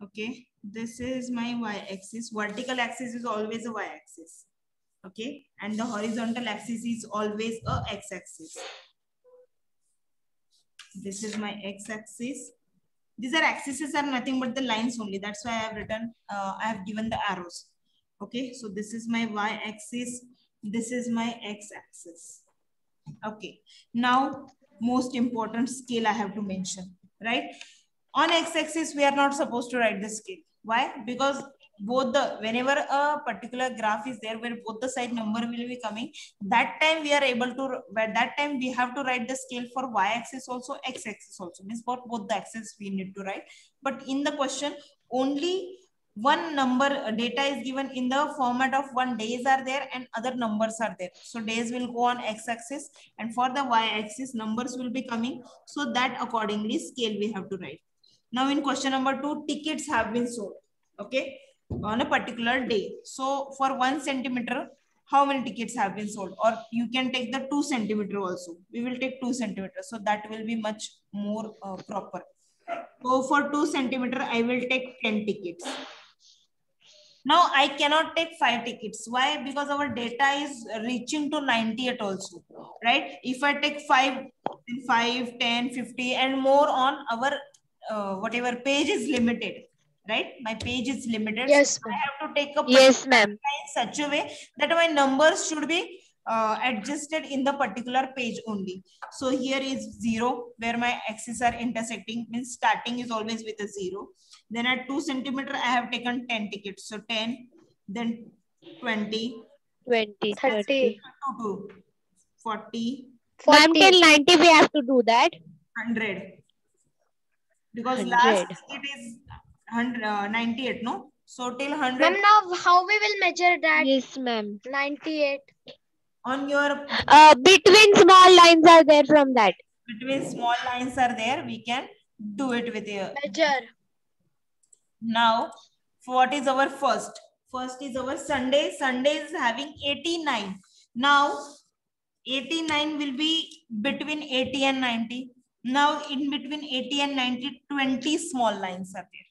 Okay, this is my y-axis. Vertical axis is always a y-axis. Okay, and the horizontal axis is always a x-axis. This is my x-axis. These are axes are nothing but the lines only. That's why I have written, I have given the arrows. Okay, so this is my y-axis. This is my x-axis. Okay, now most important scale I have to mention, right? On x-axis, we are not supposed to write the scale. Why? Because both the, whenever a particular graph is there where both the side number will be coming, that time we are able to, by that time we have to write the scale for y-axis also, x-axis also. Means for both the axes we need to write. But in the question, only one number data is given in the format of one days are there and other numbers are there. So days will go on x-axis and for the y-axis numbers will be coming. So that accordingly scale we have to write. Now in question number 2, tickets have been sold, okay, on a particular day. So for 1 centimeter, how many tickets have been sold? Or you can take the 2 centimeter also. We will take 2 centimeters. So that will be much more proper. So for 2 centimeter, I will take 10 tickets. Now I cannot take 5 tickets. Why? Because our data is reaching to 98 also, right? If I take 5, 5, 10, 50 and more on our whatever page is limited, right? My page is limited. Yes, So I have to take a Yes, ma'am. in such a way that my numbers should be adjusted in the particular page only. So here is 0 where my axes are intersecting, means starting is always with a 0. Then at 2 centimeter, I have taken 10 tickets. So 10, then 20, 20, 30, 40, ma'am, 40. till 90 we have to do that. 100. Because 100. last it is 100, 98, no? So till 100. Ma'am, now how we will measure that? Yes, ma'am. 98. On your, Between small lines are there from that. between small lines are there, we can do it with a. Measure. Now, what is our first? First is our Sunday. Sunday is having 89. Now, 89 will be between 80 and 90. Now, in between 80 and 90, 20 small lines are there.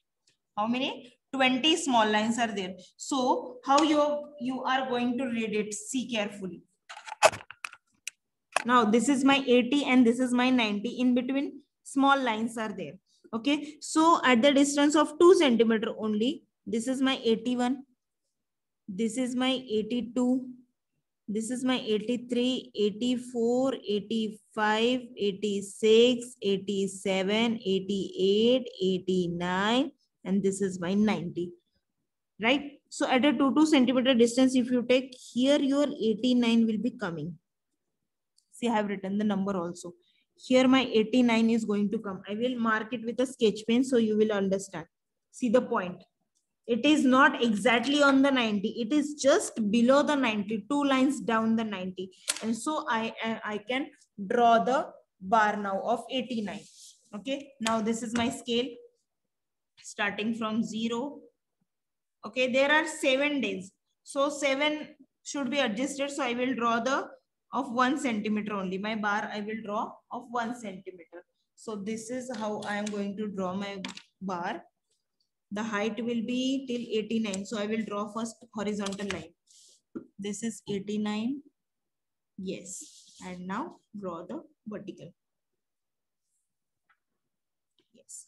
How many? 20 small lines are there. So, how you are going to read it? See carefully. Now, this is my 80 and this is my 90. In between, small lines are there. Okay. So, at the distance of 2 centimeter only, this is my 81. This is my 82. This is my 83, 84, 85, 86, 87, 88, 89, and this is my 90. Right? So, at a 2 centimeter distance, if you take here, your 89 will be coming. See, I have written the number also. Here my 89 is going to come. I will mark it with a sketch pen so you will understand. See the point. It is not exactly on the 90. It is just below the 90, 2 lines down the 90. And so I can draw the bar now of 89. Okay. Now this is my scale starting from 0. Okay. There are 7 days. So 7 should be adjusted. So I will draw the of 1 centimeter only. My bar I will draw of 1 centimeter. So this is how I am going to draw my bar. The height will be till 89. So I will draw first horizontal line. This is 89. Yes. And now draw the vertical. Yes.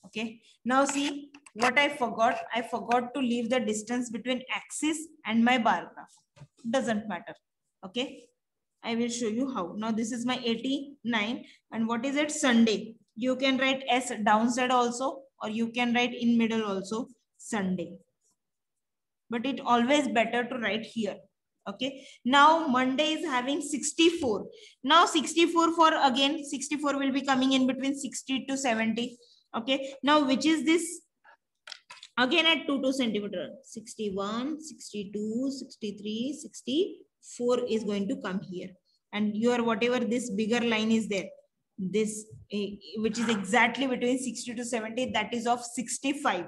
Okay. Now see what I forgot. I forgot to leave the distance between axis and my bar graph. Doesn't matter. Okay. I will show you how. Now this is my 89 and what is it? Sunday. You can write S downside also or you can write in middle also Sunday. But it always better to write here. Okay. Now Monday is having 64. Now 64 for again 64 will be coming in between 60 to 70. Okay. Now which is this? Again at 2 centimeter. 61, 62, 63, 64 is going to come here. And your whatever this bigger line is there, this which is exactly between 60 to 70, that is of 65,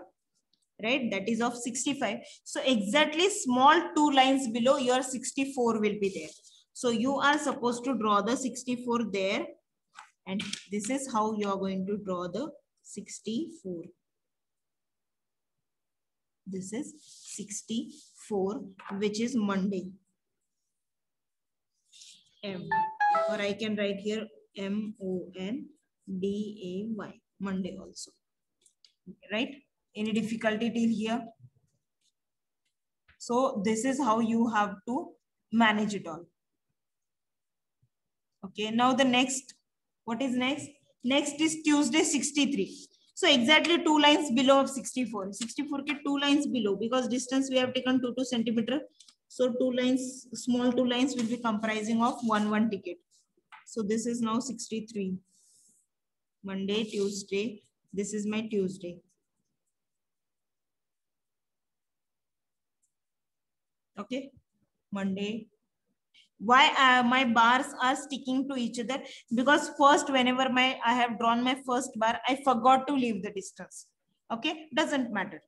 right? That is of 65. So exactly small 2 lines below your 64 will be there. So you are supposed to draw the 64 there. And this is how you are going to draw the 64. This is 64, which is Monday. M, or I can write here MONDAY, Monday also. Right? Any difficulty till here? So this is how you have to manage it all. Okay, now the next, what is next? Next is Tuesday 63. So exactly 2 lines below of 64. 64 ke 2 lines below, because distance we have taken 2 centimeter. So 2 lines, small 2 lines will be comprising of 1 ticket. So this is now 63. Monday, Tuesday. This is my Tuesday. Okay, Monday. Why my bars are sticking to each other? Because first, whenever I have drawn my first bar, I forgot to leave the distance. Okay, doesn't matter.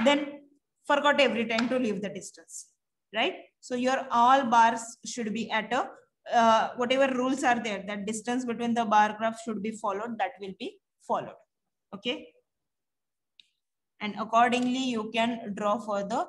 Then forgot every time to leave the distance, right? So your all bars should be at a whatever rules are there, that distance between the bar graph should be followed, that will be followed. Okay, and accordingly you can draw for the